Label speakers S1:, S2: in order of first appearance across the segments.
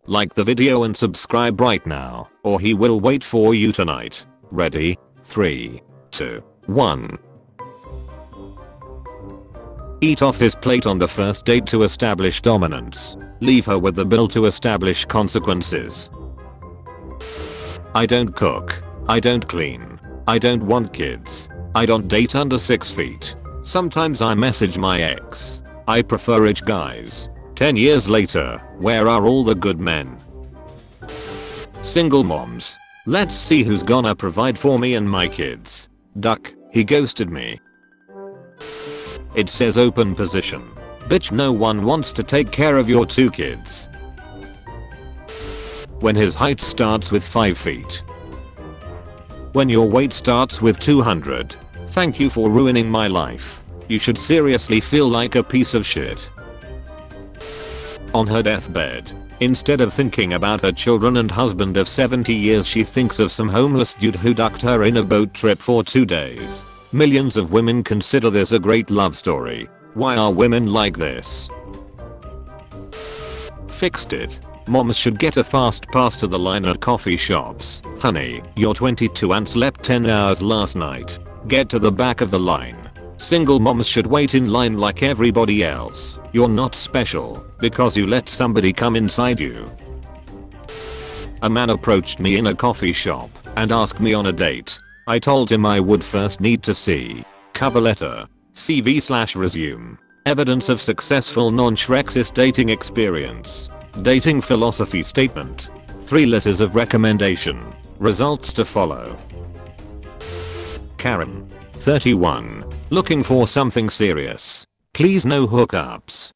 S1: Like the video and subscribe right now, or he will wait for you tonight. Ready? 3, 2, 1. Eat off his plate on the first date to establish dominance. Leave her with the bill to establish consequences. I don't cook. I don't clean. I don't want kids. I don't date under 6 feet. Sometimes I message my ex. I prefer rich guys. 10 years later, where are all the good men? Single moms. Let's see who's gonna provide for me and my kids. Duck, he ghosted me. It says open position. Bitch, no one wants to take care of your 2 kids. When his height starts with 5 feet. When your weight starts with 200. Thank you for ruining my life. You should seriously feel like a piece of shit. On her deathbed, instead of thinking about her children and husband of 70 years, she thinks of some homeless dude who ducked her in a boat trip for 2 days. Millions of women consider this a great love story. Why are women like this? Fixed it. Moms should get a fast pass to the line at coffee shops. Honey, you're 22 and slept 10 hours last night. Get to the back of the line. Single moms should wait in line like everybody else. You're not special because you let somebody come inside you. A man approached me in a coffee shop and asked me on a date. I told him I would first need to see cover letter, CV/resume, evidence of successful non-Shrexist dating experience, dating philosophy statement, 3 letters of recommendation, results to follow. Karen, 31, looking for something serious. Please no hookups.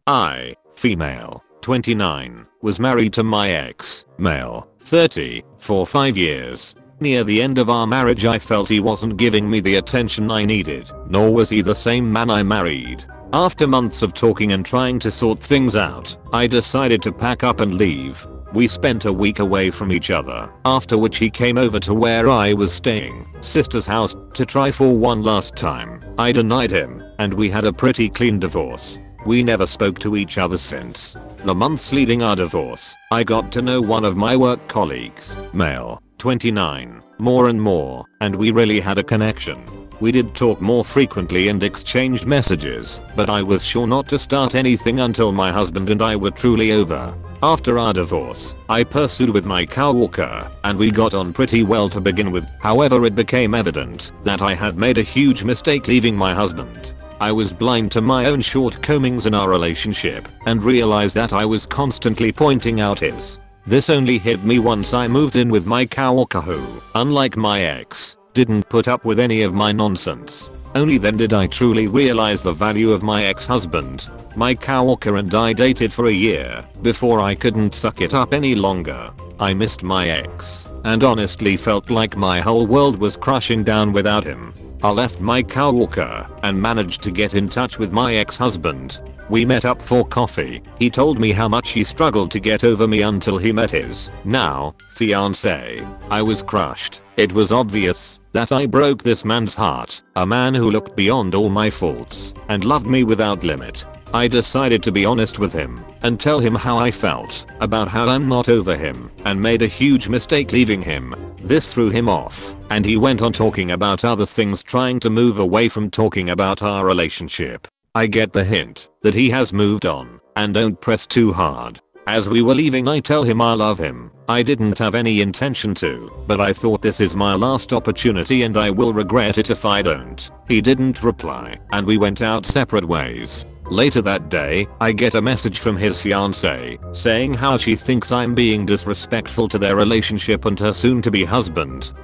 S1: I, female, 29, was married to my ex, male, 30, for 5 years. Near the end of our marriage I felt he wasn't giving me the attention I needed, nor was he the same man I married. After months of talking and trying to sort things out, I decided to pack up and leave. We spent a week away from each other, after which he came over to where I was staying, sister's house, to try for one last time. I denied him, and we had a pretty clean divorce. We never spoke to each other since. The months leading our divorce, I got to know one of my work colleagues, male, 29, more and more, and we really had a connection. We did talk more frequently and exchanged messages, but I was sure not to start anything until my husband and I were truly over. After our divorce, I pursued with my coworker, and we got on pretty well to begin with. However, it became evident that I had made a huge mistake leaving my husband. I was blind to my own shortcomings in our relationship and realized that I was constantly pointing out his. This only hit me once I moved in with my coworker who, unlike my ex, didn't put up with any of my nonsense. Only then did I truly realize the value of my ex-husband. My coworker and I dated for a year before I couldn't suck it up any longer. I missed my ex and honestly felt like my whole world was crashing down without him. I left my coworker and managed to get in touch with my ex-husband. We met up for coffee. He told me how much he struggled to get over me until he met his now fiance. I was crushed. It was obvious that I broke this man's heart, a man who looked beyond all my faults and loved me without limit. I decided to be honest with him and tell him how I felt about how I'm not over him and made a huge mistake leaving him. This threw him off, and he went on talking about other things, trying to move away from talking about our relationship. I get the hint that he has moved on, and don't press too hard. As we were leaving, I tell him I love him. I didn't have any intention to, but I thought this is my last opportunity and I will regret it if I don't. He didn't reply, and we went out separate ways. Later that day, I get a message from his fiancée saying how she thinks I'm being disrespectful to their relationship and her soon-to-be husband.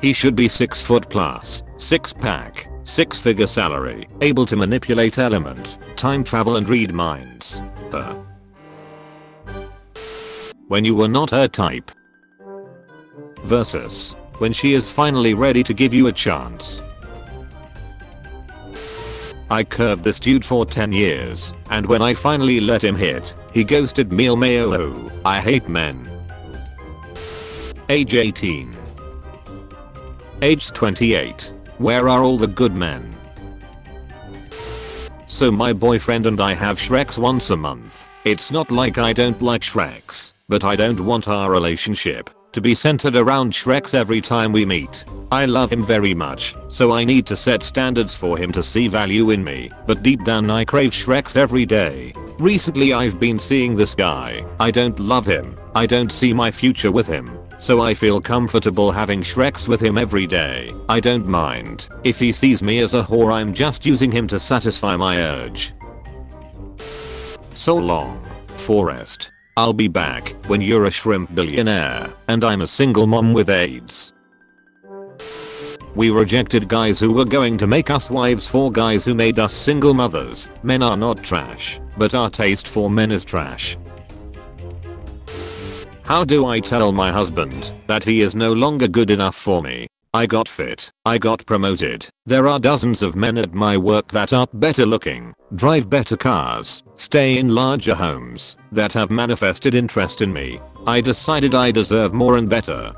S1: He should be 6 foot plus, 6-pack, 6-figure salary, able to manipulate element, time travel and read minds. When you were not her type. Versus when she is finally ready to give you a chance. I curved this dude for 10 years, and when I finally let him hit, he ghosted me. Oh, I hate men. Age 18. Age 28. Where are all the good men? So my boyfriend and I have Shreks once a month. It's not like I don't like Shreks, but I don't want our relationship to be centered around Shreks every time we meet. I love him very much, so I need to set standards for him to see value in me, but deep down I crave Shreks every day. Recently I've been seeing this guy. I don't love him. I don't see my future with him. So I feel comfortable having Shreks with him every day. I don't mind. If he sees me as a whore, I'm just using him to satisfy my urge. So long, Forrest. I'll be back when you're a shrimp billionaire and I'm a single mom with AIDS. We rejected guys who were going to make us wives for guys who made us single mothers. Men are not trash, but our taste for men is trash. How do I tell my husband that he is no longer good enough for me? I got fit. I got promoted. There are dozens of men at my work that are better looking, drive better cars, stay in larger homes, that have manifested interest in me. I decided I deserve more and better.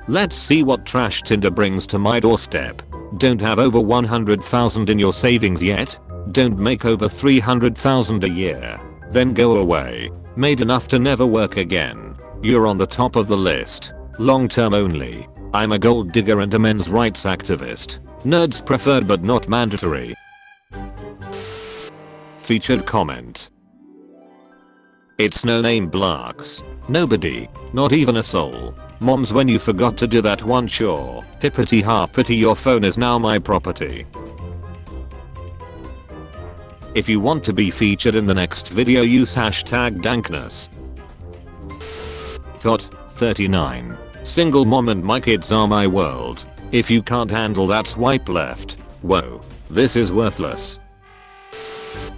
S1: Let's see what trash Tinder brings to my doorstep. Don't have over 100,000 in your savings yet? Don't make over 300,000 a year? Then go away. Made enough to never work again? You're on the top of the list. Long term only. I'm a gold digger and a men's rights activist. Nerds preferred but not mandatory. Featured comment. It's no name blocks. Nobody. Not even a soul. Moms, when you forgot to do that one chore. Hippity hoppity, your phone is now my property. If you want to be featured in the next video, use hashtag dankness. Thought 39. Single mom and my kids are my world. If you can't handle that, swipe left. Whoa. This is worthless.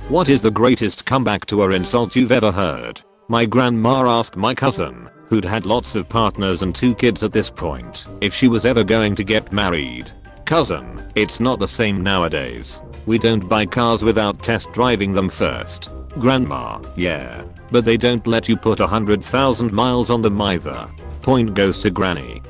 S1: What is the greatest comeback to an insult you've ever heard? My grandma asked my cousin, who'd had lots of partners and 2 kids at this point, if she was ever going to get married. Cousin, it's not the same nowadays. We don't buy cars without test driving them first. Grandma, yeah. But they don't let you put 100,000 miles on them either. Point goes to Granny.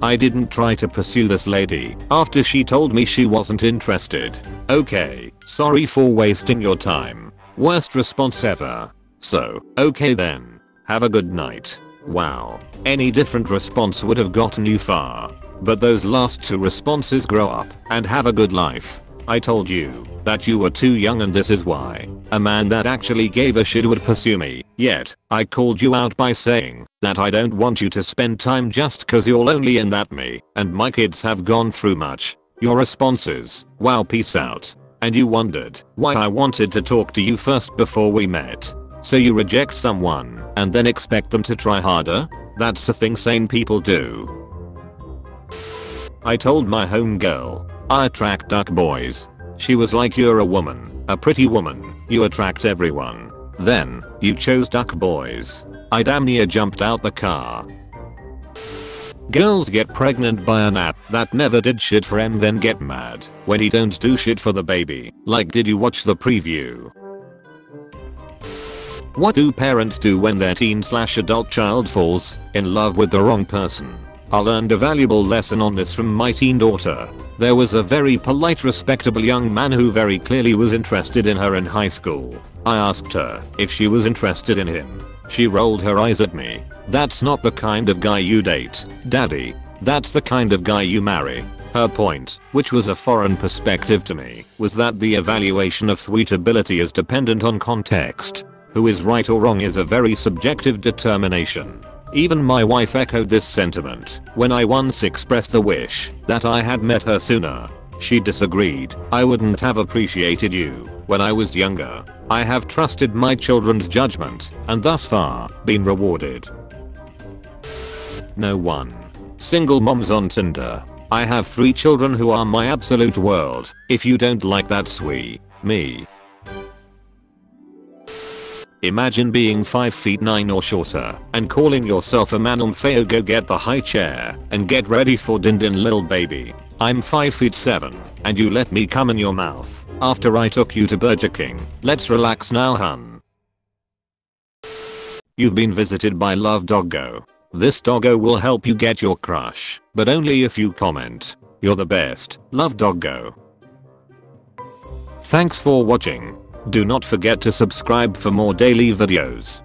S1: I didn't try to pursue this lady after she told me she wasn't interested. Okay, sorry for wasting your time. Worst response ever. So, okay then. Have a good night. Wow. Any different response would have gotten you far. But those last 2 responses: grow up and have a good life. I told you that you were too young and this is why. A man that actually gave a shit would pursue me. Yet, I called you out by saying that I don't want you to spend time just cause you're lonely and that me and my kids have gone through much. Your response is, wow, peace out. And you wondered why I wanted to talk to you first before we met. So you reject someone and then expect them to try harder? That's a thing sane people do. I told my homegirl I attract duck boys. She was like, you're a woman, a pretty woman, you attract everyone. Then, you chose duck boys. I damn near jumped out the car. Girls get pregnant by an app that never did shit for them, then get mad when he don't do shit for the baby. Like, did you watch the preview? What do parents do when their teen/adult child falls in love with the wrong person? I learned a valuable lesson on this from my teen daughter. There was a very polite, respectable young man who very clearly was interested in her in high school. I asked her if she was interested in him. She rolled her eyes at me. That's not the kind of guy you date, daddy. That's the kind of guy you marry. Her point, which was a foreign perspective to me, was that the evaluation of suitability is dependent on context. Who is right or wrong is a very subjective determination. Even my wife echoed this sentiment when I once expressed the wish that I had met her sooner. She disagreed. I wouldn't have appreciated you when I was younger. I have trusted my children's judgment and thus far been rewarded. No one. Single moms on Tinder. I have 3 children who are my absolute world. If you don't like that, sweet me. Imagine being 5 feet 9 or shorter and calling yourself a man. Feo, go get the high chair and get ready for din din, little baby. I'm 5 feet 7 and you let me come in your mouth after I took you to Burger King. Let's relax now, hun. You've been visited by Love Doggo. This doggo will help you get your crush, but only if you comment. You're the best, Love Doggo. Thanks for watching. Do not forget to subscribe for more daily videos.